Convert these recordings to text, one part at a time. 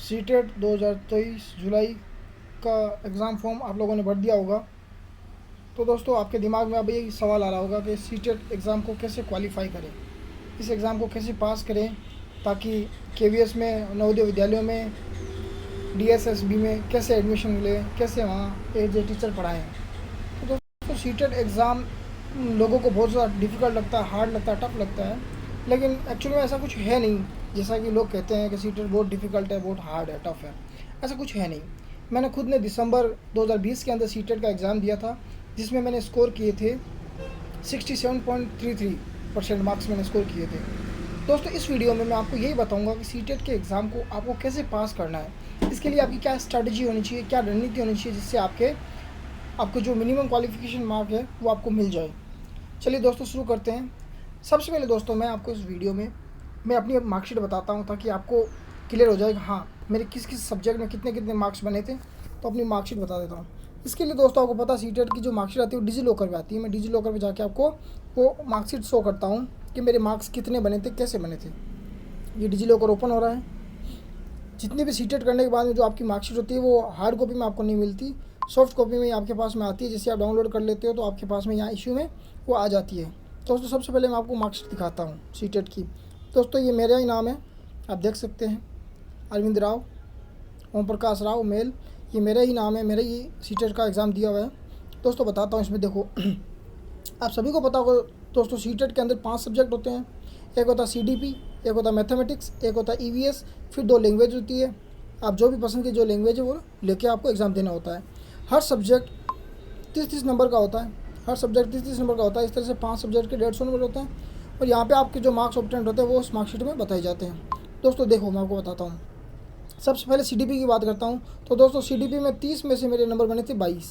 CTET 2023 जुलाई का exam form आप लोगों ने भर दिया होगा। तो दोस्तों आपके दिमाग में अब यही सवाल आ रहा होगा कि सीटेट एग्ज़ाम को कैसे क्वालिफ़ाई करें, इस एग्ज़ाम को कैसे पास करें ताकि केवीएस में, नवोदय विद्यालयों में, डीएसएसबी में कैसे एडमिशन मिले, कैसे वहाँ एज ए टीचर पढ़ाएँ। तो दोस्तों सीटेट एग्ज़ाम लोगों को बहुत ज़्यादा डिफ़िकल्ट लगता है, हार्ड लगता है, टफ लगता है, लेकिन एक्चुअली में ऐसा कुछ है नहीं। जैसा कि लोग कहते हैं कि सीटेट बहुत डिफ़िकल्ट है, बहुत हार्ड है, टफ है, ऐसा कुछ है नहीं। मैंने खुद ने दिसंबर 2020 के अंदर सीटेट का एग्ज़ाम दिया था, जिसमें मैंने स्कोर किए थे 67.33% मार्क्स मैंने स्कोर किए थे। दोस्तों इस वीडियो में मैं आपको यही बताऊंगा कि सीटेट के एग्ज़ाम को आपको कैसे पास करना है, इसके लिए आपकी क्या स्ट्रैटेजी होनी चाहिए, क्या रणनीति होनी चाहिए, जिससे आपको जो मिनिमम क्वालिफिकेशन मार्क है वो आपको मिल जाए। चलिए दोस्तों शुरू करते हैं। सबसे पहले दोस्तों मैं आपको इस वीडियो में मैं अपनी मार्कशीट बताता हूँ ताकि आपको क्लियर हो जाए कि हाँ मेरे किस किस सब्जेक्ट में कितने कितने मार्क्स बने थे। तो अपनी मार्कशीट बता देता हूँ। इसके लिए दोस्तों आपको पता सीटेट की जो मार्कशीट आती है वो डिजी लॉकर पर आती है। मैं डिजी लॉकर पर जाके आपको वो मार्कशीट शो करता हूँ कि मेरे मार्क्स कितने बने थे, कैसे बने थे। ये डिजी लॉकर ओपन हो रहा है। जितनी भी सीटेट करने के बाद में जो आपकी मार्कशीट होती है वो हार्ड कॉपी में आपको नहीं मिलती, सॉफ्ट कॉपी में आपके पास में आती है। जैसे आप डाउनलोड कर लेते हो तो आपके पास में यहाँ इशू में वो आ जाती है। दोस्तों सबसे पहले मैं आपको मार्कशीट दिखाता हूँ सीटेट की। दोस्तों ये मेरा ही नाम है, आप देख सकते हैं, अरविंद राव, ओम प्रकाश राव, मेल, ये मेरा ही नाम है, मेरा ही सीटेट का एग्ज़ाम दिया हुआ है। दोस्तों बताता हूँ इसमें देखो आप सभी को पता होगा दोस्तों सीटेट के अंदर 5 सब्जेक्ट होते हैं। एक होता है सीडीपी, एक होता है मैथमेटिक्स, एक होता है ईवीएस, फिर 2 लैंग्वेज होती है। आप जो भी पसंद की जो लैंग्वेज है वो लेके आपको एग्ज़ाम देना होता है। हर सब्जेक्ट 30-30 नंबर का होता है, हर सब्जेक्ट 30-30 नंबर का होता है। इस तरह से 5 सब्जेक्ट के 150 नंबर होते हैं और यहाँ पे आपके जो मार्क्स ऑब्टेंड होते हैं वो उस मार्कशीट में बताए जाते हैं। दोस्तों देखो मैं आपको बताता हूँ। सबसे पहले सीडीपी की बात करता हूँ। तो दोस्तों सीडीपी में 30 में से मेरे नंबर बने थे 22।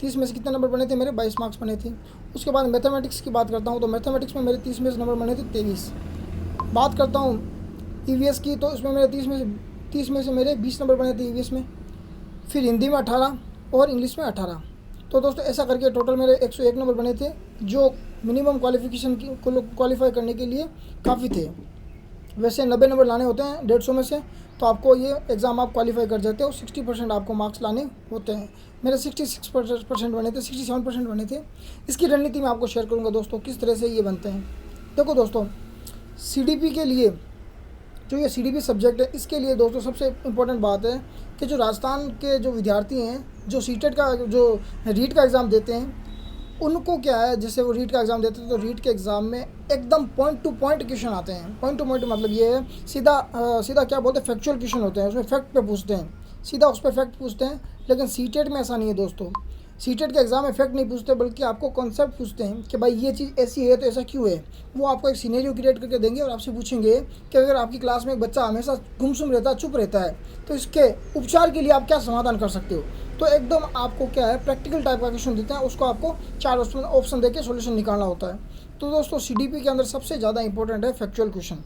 30 में से कितने नंबर बने थे मेरे? 22 मार्क्स बने थे। उसके बाद मैथमेटिक्स की बात करता हूँ तो मैथमेटिक्स में मेरे 30 में से नंबर बने थे 23। बात करता हूँ ईवीएस की तो इसमें मेरे 30 में से मेरे 20 नंबर बने थे ईवीएस में। फिर हिंदी में 18 और इंग्लिश में 18। तो दोस्तों ऐसा करके टोटल मेरे 101 नंबर बने थे, जो मिनिमम क्वालिफिकेशन की क्वालिफाई करने के लिए काफ़ी थे। वैसे 90 नंबर लाने होते हैं 150 में से, तो आपको ये एग्ज़ाम आप क्वालिफाई कर जाते हो। 60% आपको मार्क्स लाने होते हैं। मेरे 66% बने थे, 67% बने थे। इसकी रणनीति मैं आपको शेयर करूँगा दोस्तों, किस तरह से ये बनते हैं। देखो दोस्तों सीडीपी के लिए जो ये सीडीपी सब्जेक्ट है, इसके लिए दोस्तों सबसे इम्पोर्टेंट बात है कि जो राजस्थान के जो विद्यार्थी हैं जो सीटेट का जो रीट का एग्ज़ाम देते हैं, उनको क्या है, जैसे वो रीट का एग्ज़ाम देते हैं तो रीट के एग्ज़ाम में एकदम पॉइंट टू पॉइंट क्वेश्चन आते हैं। पॉइंट टू पॉइंट मतलब ये है सीधा क्या बोलते हैं, फैक्चुअल क्वेश्चन होते हैं, उसमें फैक्ट पे पूछते हैं, सीधा उस पर फैक्ट पूछते हैं। लेकिन सीटेट में ऐसा नहीं है दोस्तों। सीटेट के एग्ज़ाम में फैक्ट नहीं पूछते बल्कि आपको कॉन्सेप्ट पूछते हैं कि भाई ये चीज़ ऐसी है तो ऐसा क्यों है। वो आपको एक सिनेरियो क्रिएट करके देंगे और आपसे पूछेंगे कि अगर आपकी क्लास में एक बच्चा हमेशा गुमसुम रहता है, चुप रहता है, तो इसके उपचार के लिए आप क्या समाधान कर सकते हो। तो एकदम आपको क्या है, प्रैक्टिकल टाइप का क्वेश्चन देते हैं, उसको आपको 4 ऑप्शन देके सॉल्यूशन निकालना होता है। तो दोस्तों सीडीपी के अंदर सबसे ज़्यादा इंपॉर्टेंट है factual question.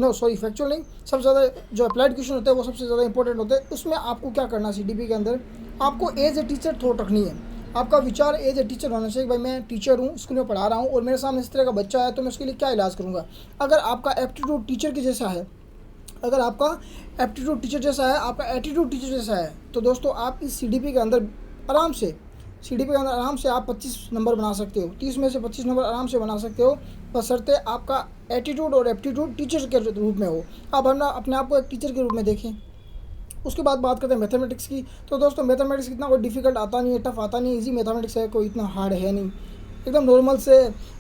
No sorry, factual नहीं, सबसे ज़्यादा जो अप्लाइड क्वेश्चन होते हैं वो सबसे ज़्यादा इंपॉर्टेंट होते हैं। उसमें आपको क्या करना है, सीडीपी के अंदर आपको एज ए टीचर थॉट रखनी है। आपका विचार एज ए टीचर होना चाहिए। भाई मैं टीचर हूँ, स्कूल में पढ़ा रहा हूँ और मेरे सामने इस तरह का बच्चा है तो मैं उसके लिए क्या इलाज करूँगा। अगर आपका एप्टीट्यूड टीचर के जैसा है, अगर आपका एप्टीट्यूड टीचर जैसा है, आपका एटीट्यूड टीचर जैसा है, तो दोस्तों आप इस सीडीपी के अंदर आराम से आप 25 नंबर बना सकते हो। 30 में से 25 नंबर आराम से बना सकते हो, बशर्ते आपका एटीट्यूड और एप्टीट्यूड टीचर के रूप में हो। आप अपने आप को एक टीचर के रूप में देखें। उसके बाद बात करते हैं मैथमेटिक्स की। तो दोस्तों मैथमेटिक्स इतना कोई डिफ़िकल्ट आता नहीं है, टफ आता नहीं है, इजी मैथमेटिक्स है, कोई इतना हार्ड है नहीं। एकदम नॉर्मल से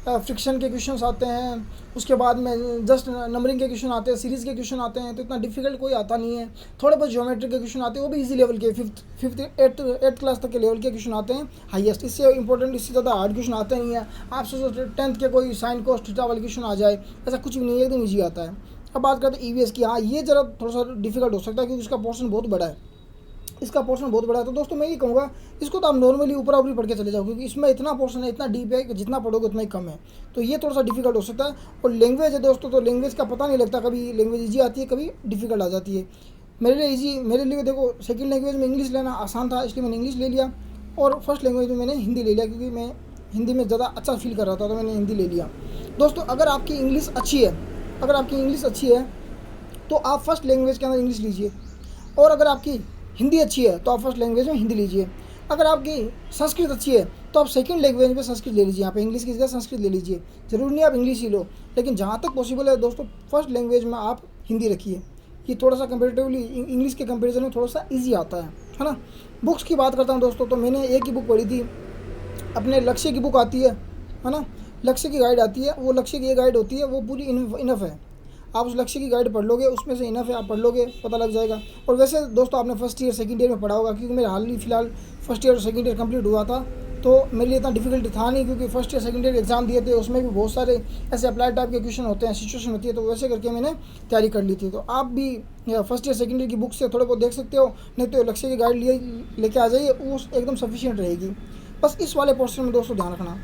फ्रिक्शन के क्वेश्चंस आते हैं, उसके बाद में जस्ट नंबरिंग के क्वेश्चन आते हैं, सीरीज़ के क्वेश्चन आते हैं, तो इतना डिफिकल्ट कोई आता नहीं है। थोड़े बहुत ज्योमेट्री के क्वेश्चन आते हैं, वो भी इजी लेवल के, फिफ्थ एट्थ क्लास तक के लेवल के क्वेश्चन आते हैं हाईएस्ट। इससे इंपॉर्टेंट, इससे ज़्यादा हार्ड क्वेश्चन आते नहीं है। आप सोचो 10th के कोई साइन कोस थीटा वाले क्वेश्चन आ जाए, ऐसा कुछ भी नहीं है, एकदम ईजी आता है। अब बात करते हैं ईवीएस की। हाँ ये ज़रा थोड़ा सा डिफिकल्ट हो सकता है क्योंकि इसका पोर्शन बहुत बड़ा है, तो दोस्तों मैं ये कहूँगा इसको तो आप नॉर्मली ऊपर ऊपरी पढ़ के चले जाओ, क्योंकि इसमें इतना पोर्शन है, इतना डीप है कि जितना पढ़ोगे उतना ही कम है। तो ये थोड़ा सा डिफिकल्ट हो सकता है। और लैंग्वेज है दोस्तों, तो लैंग्वेज का पता नहीं लगता, कभी लैंग्वेज ईजी आती है, कभी डिफिकल्ट आ जाती है। मेरे लिए देखो सेकेंड लैंग्वेज में इंग्लिश लेना आसान था, इसलिए मैंने इंग्लिश ले लिया। और फर्स्ट लैंग्वेज में मैंने हिंदी ले लिया, क्योंकि मैं हिंदी में ज़्यादा अच्छा फील कर रहा था, तो मैंने हिंदी ले लिया। दोस्तों अगर आपकी इंग्लिश अच्छी है तो आप फर्स्ट लैंग्वेज के अंदर इंग्लिश लीजिए। और अगर आपकी हिंदी अच्छी है तो आप फर्स्ट लैंग्वेज में हिंदी लीजिए। अगर आपकी संस्कृत अच्छी है तो आप सेकंड लैंग्वेज में संस्कृत ले लीजिए। यहाँ पे इंग्लिश की जगह संस्कृत ले लीजिए। ज़रूरी नहीं आप इंग्लिश ही लो, लेकिन जहाँ तक पॉसिबल है दोस्तों फर्स्ट लैंग्वेज में आप हिंदी रखिए। ये थोड़ा सा कंपेरेटिवली इंग्लिश के कंपेरिजन में थोड़ा सा ईजी आता है ना। बुक्स की बात करता हूँ दोस्तों, तो मैंने एक ही बुक पढ़ी थी, अपने लक्ष्य की बुक आती है ना, लक्ष्य की गाइड आती है। वो लक्ष्य की ये गाइड होती है, वो पूरी इनफ है। आप उस लक्ष्य की गाइड पढ़ लोगे, उसमें से इनफ है, आप पढ़ लोगे, पता लग जाएगा। और वैसे दोस्तों आपने फर्स्ट ईयर सेकंड ईयर में पढ़ा होगा, क्योंकि मेरा हाल ही फिलहाल फर्स्ट ईयर और सेकंड ईयर कंप्लीट हुआ था, तो मेरे लिए इतना डिफिकल्ट था नहीं, क्योंकि first year second year exam दिए थे, उसमें भी बहुत सारे ऐसे अप्लाई टाइप के क्वेश्चन होते हैं, सिचुएशन होती है, तो वैसे करके मैंने तैयारी कर ली थी। तो आप भी फर्स्ट ईयर सेकंड ईयर की बुक से थोड़े बहुत देख सकते हो, नहीं तो लक्ष्य की गाइड लेके आ जाइए, वो एकदम सफिशियंट रहेगी। बस इस वाले पोर्शन में दोस्तों ध्यान रखना,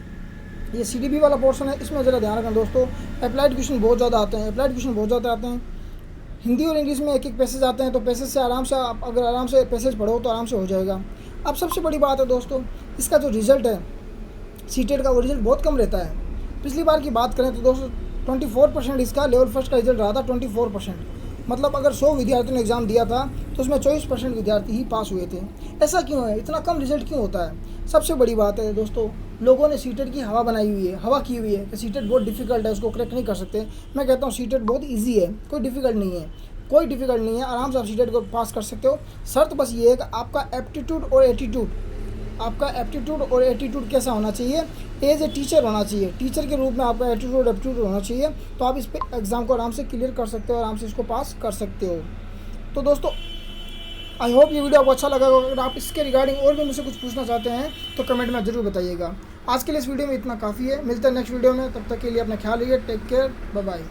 ये CDB वाला पोर्शन है, इसमें ज़रा ध्यान रखना दोस्तों। अप्लाइड क्वेश्चन बहुत ज़्यादा आते हैं, हिंदी और इंग्लिश में एक एक पैसेज आते हैं, तो पैसेज से आराम से आप अगर आराम से पैसेज पढ़ो तो आराम से हो जाएगा। अब सबसे बड़ी बात है दोस्तों, इसका जो रिज़ल्ट है सीटेट का, वो रिज़ल्ट बहुत कम रहता है। पिछली बार की बात करें तो दोस्तों 24% इसका लेवल फर्स्ट का रिजल्ट रहा था, 24%। मतलब अगर 100 विद्यार्थियों ने एग्ज़ाम दिया था तो उसमें 24% विद्यार्थी ही पास हुए थे। ऐसा क्यों है, इतना कम रिजल्ट क्यों होता है? सबसे बड़ी बात है दोस्तों, लोगों ने सीटेट की हवा बनाई हुई है, हवा की हुई है कि सीटेट बहुत डिफिकल्ट है, उसको क्रैक नहीं कर सकते। मैं कहता हूँ सीटेट बहुत ईजी है, कोई डिफिकल्ट नहीं है, आराम से आप सीटेट को पास कर सकते हो। शर्त बस ये है कि आपका एप्टीट्यूड और एटीट्यूड कैसा होना चाहिए, एज ए टीचर होना चाहिए, टीचर के रूप में आपका एप्टीट्यूड होना चाहिए, तो आप इस पे एग्ज़ाम को आराम से क्लियर कर सकते हो, आराम से इसको पास कर सकते हो। तो दोस्तों आई होप ये वीडियो आपको अच्छा लगा होगा। अगर आप इसके रिगार्डिंग और भी मुझसे कुछ पूछना चाहते हैं तो कमेंट में ज़रूर बताइएगा। आज के लिए इस वीडियो में इतना काफ़ी है, मिलते हैं नेक्स्ट वीडियो में, तब तक के लिए अपना ख्याल रखिए, टेक केयर, बाय बाय।